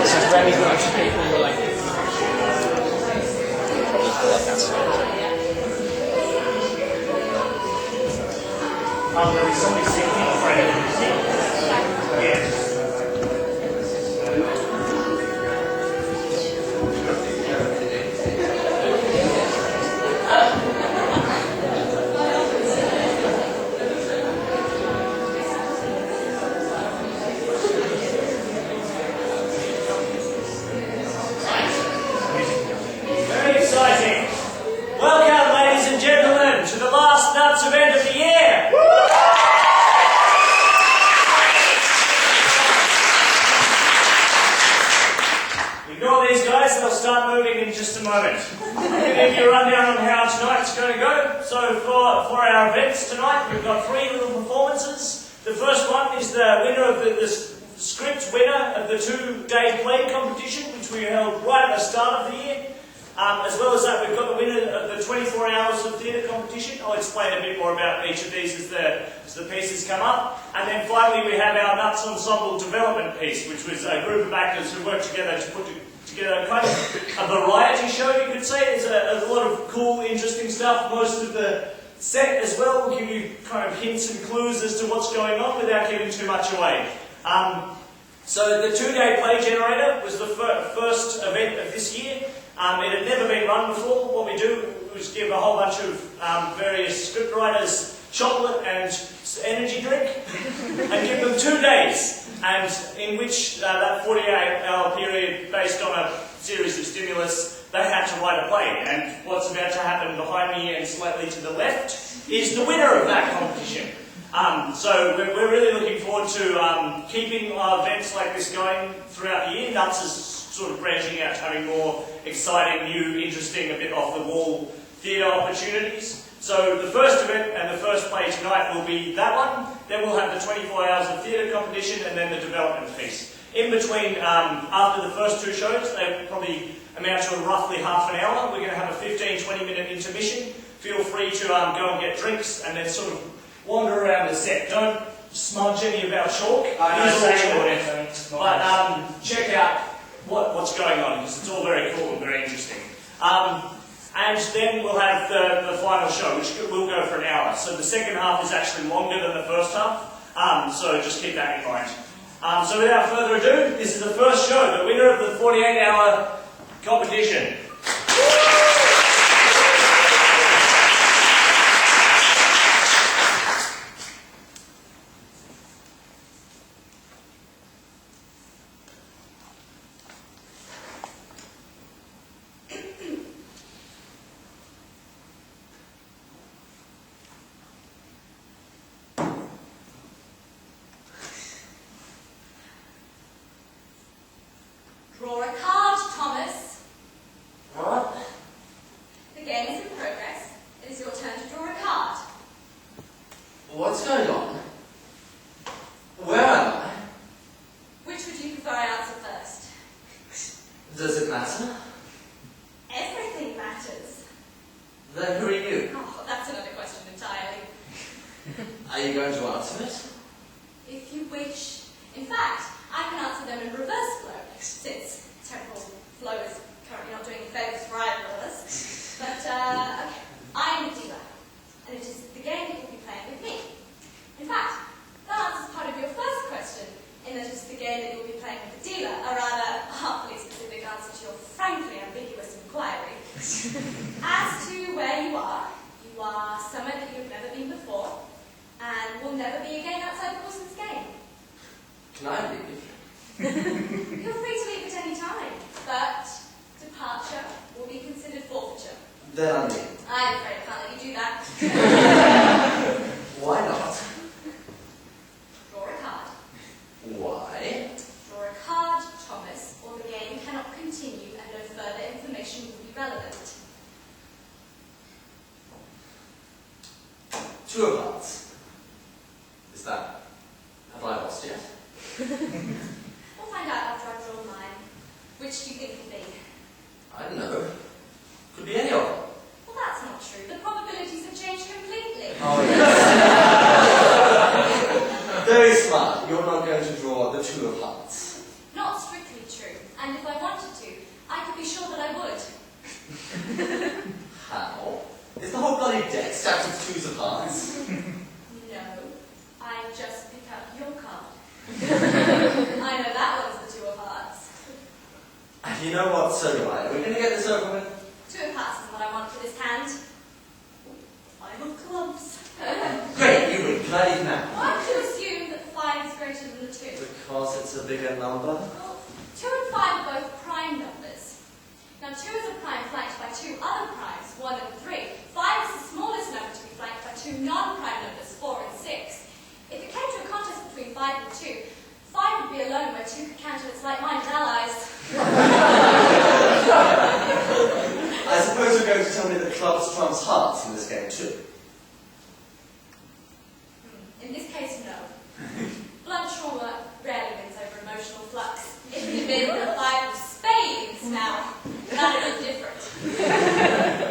this is Remy going to people who are like there is somebody sitting in front of you. Yes. Very exciting. Welcome, ladies and gentlemen, to the last Nuts event of the year. Ignore these guys, they'll start moving in just a moment. I'm going to give you a rundown on how tonight's going to go. So for our events tonight, we've got 3 little performances. The first one is the winner of the script winner of the 2-day play competition, which we held right at the start of the year. As well as that, we've got the winner of the 24 hours of theatre competition. I'll explain a bit more about each of these as the pieces come up. And then finally, we have our Nuts Ensemble development piece, which was a group of actors who worked together to put together kind of a variety show, you could say. There's a lot of cool, interesting stuff. Most of the set as well will give you kind of hints and clues as to what's going on without giving too much away. So the 2-day play generator was the first event of this year. It had never been run before. What we do is give a whole bunch of various script writers chocolate and energy drink and give them 2 days, and in which that 48-hour period, based on a series of stimulus, they had to write a play. And what's about to happen behind me and slightly to the left is the winner of that competition. So we're really looking forward to keeping our events like this going throughout the year. Nuts is sort of branching out to having more exciting, new, interesting, a bit off-the-wall theatre opportunities. So the first event and the first play tonight will be that one. Then we'll have the 24 hours of theatre competition and then the development piece. In between, after the first 2 shows, they probably amount to roughly half an hour. We're going to have a 15-20 minute intermission. Feel free to go and get drinks and then sort of wander around the set. Don't smudge any of our chalk. But check out what's going on, because it's all very cool and very interesting. And then we'll have the final show, which will go for an hour. So the second half is actually longer than the first half, so just keep that in mind. So without further ado, this is the first show, the winner of the 48-hour competition. Draw a card, Thomas. What? The game is in progress. It is your turn to draw a card. What's going on? Where am I? Which would you prefer I answer first? Does it matter? Everything matters. Then who are you? Oh, that's another question entirely. Are you going to answer it? If you wish. In fact, I can answer them in reverse flow, since temporal flow is currently not doing any favours for either of us. But, okay, I am a dealer, and it is the game that you'll be playing with me. In fact, that answers part of your first question, in that it's the game that you'll be playing with the dealer, a rather artfully specific answer to your frankly ambiguous inquiry. As to where you are somewhere that you've never been before, and will never be again outside the course of this game. Can I leave? Feel free to leave at any time, but departure will be considered forfeiture. Then I leave. I'm afraid I can't let you do that. Why not? Draw a card. Why? Draw a card, Thomas, or the game cannot continue and no further information will be relevant. 2 of hearts. Is that... have I lost yet? We'll find out after I've drawn mine. Which do you think it'll be? I don't know. Could be any of them. Well, that's not true. The probabilities have changed completely. Oh, yes. Very smart. You're not going to draw the 2 of hearts. Not strictly true. And if I wanted to, I could be sure that I would. How? Is the whole bloody deck stacked with twos of hearts? No, I just pick up your card. I know that one's the two of hearts. You know what, so do I. Are we going to get this over with? Two of hearts is what I want for this hand. Five of clubs. Great, you win. Can I leave now? Why do you assume that the 5 is greater than the 2? Because it's a bigger number. Well, 2 and 5 are both prime numbers. Now 2 is a prime flanked by 2 other primes, 1 and 3. 5 is the smallest number to be flanked by 2 non-prime numbers, 4 and 6. If it came to a contest between 5 and 2, 5 would be alone where 2 could counter its like-minded allies. I suppose you're going to tell me that clubs trumps hearts in this game too. In this case, no. Blunt trauma rarely wins over emotional flux. If it had been the 5 of spades now, that would look different.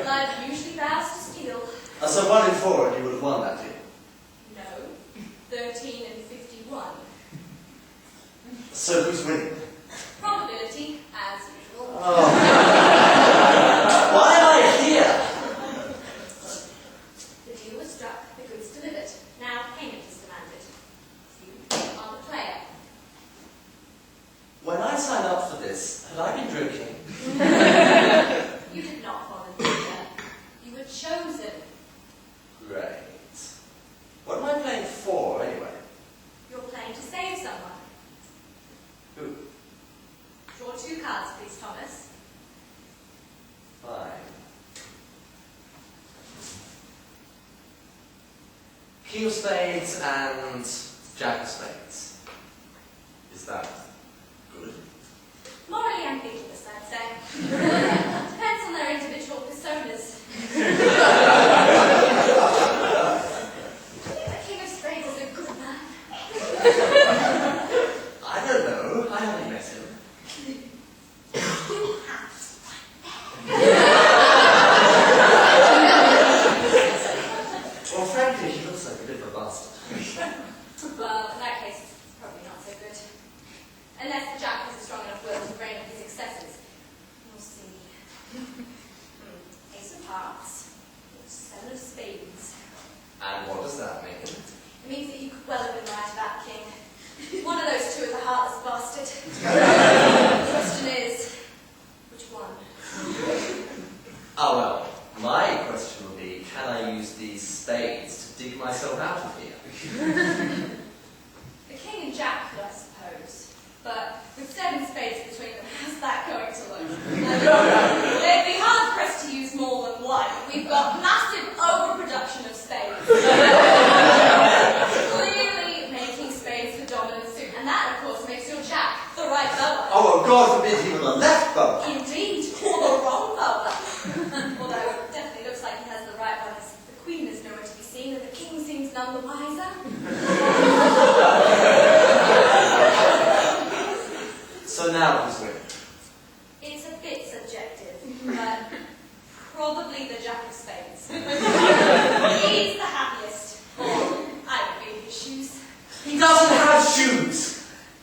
Blood usually bows to steel. So 1 in 4 and you would have won that deal. No. 13 and 51. So who's winning? Probability, as usual. Oh. Why am I here? The deal was struck, the goods delivered. Now payment is demanded. You are the player. When I signed up for this, had I been drinking? You did not volunteer. You were chosen. Great. What am I playing for, anyway? You're playing to save someone. Who? Draw 2 cards, please, Thomas. Fine. King of spades and jack of spades. Is that good? Morally ambiguous, I'd say. Depends on their individual personas. I think the King of Spades is a good man. I don't know. I haven't met him. You have. Well, frankly, he looks like a bit of a bastard. Well, in that case, it's probably not so good. Unless the Jack has a strong enough will to rein in his excesses. We'll see. Ace of Hearts. 7 of Spades. And what does that mean? It means that you could well have been right about the king. One of those 2 is a heartless bastard. The question is, which one? Oh well, my question would be, can I use these spades to dig myself out of here? The king and Jack could, I suppose. But with 7 spades between them, how's that going to look? They'd be hard pressed to use more than 1. We've got massive overproduction of spades. Clearly making spades the dominant suit, and that, of course, makes your Jack the right bowler. Oh, well, God forbid he were the left bowler. Indeed, or the wrong bowler. Although it definitely looks like he has the right one, as the Queen is nowhere to be seen, and the King seems none the wiser. So now who's winning? It's a bit subjective, but probably the Jack of Spades. He's the happiest. Or I would be in his shoes. He doesn't have shoes.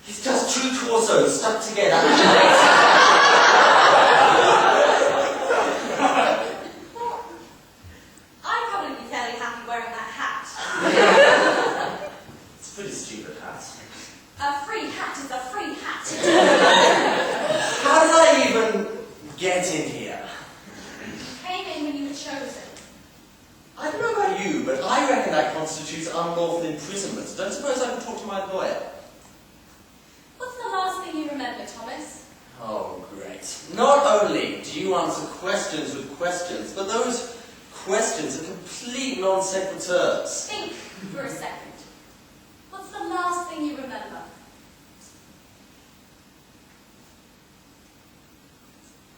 He's just 2 torsos stuck together. Well, I'd probably be fairly happy wearing that hat. It's a pretty stupid hat. A free hat is a free hat. How did I even get in here? Came in when you were chosen. I don't know about you, but I reckon that constitutes unlawful imprisonment. Don't suppose I can talk to my lawyer? What's the last thing you remember, Thomas? Oh, great. Not only do you answer questions with questions, but those questions are complete non sequiturs. Think for a second. What's the last thing you remember?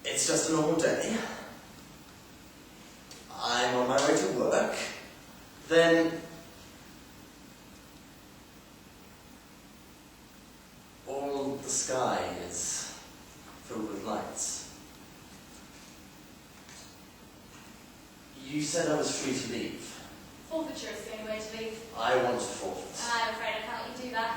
It's just a normal day. I'm on my way to work. Then all the sky is filled with lights. You said I was free to leave. Forfeiture is the only way to leave. I want to forfeit. I'm afraid I can't let you do that.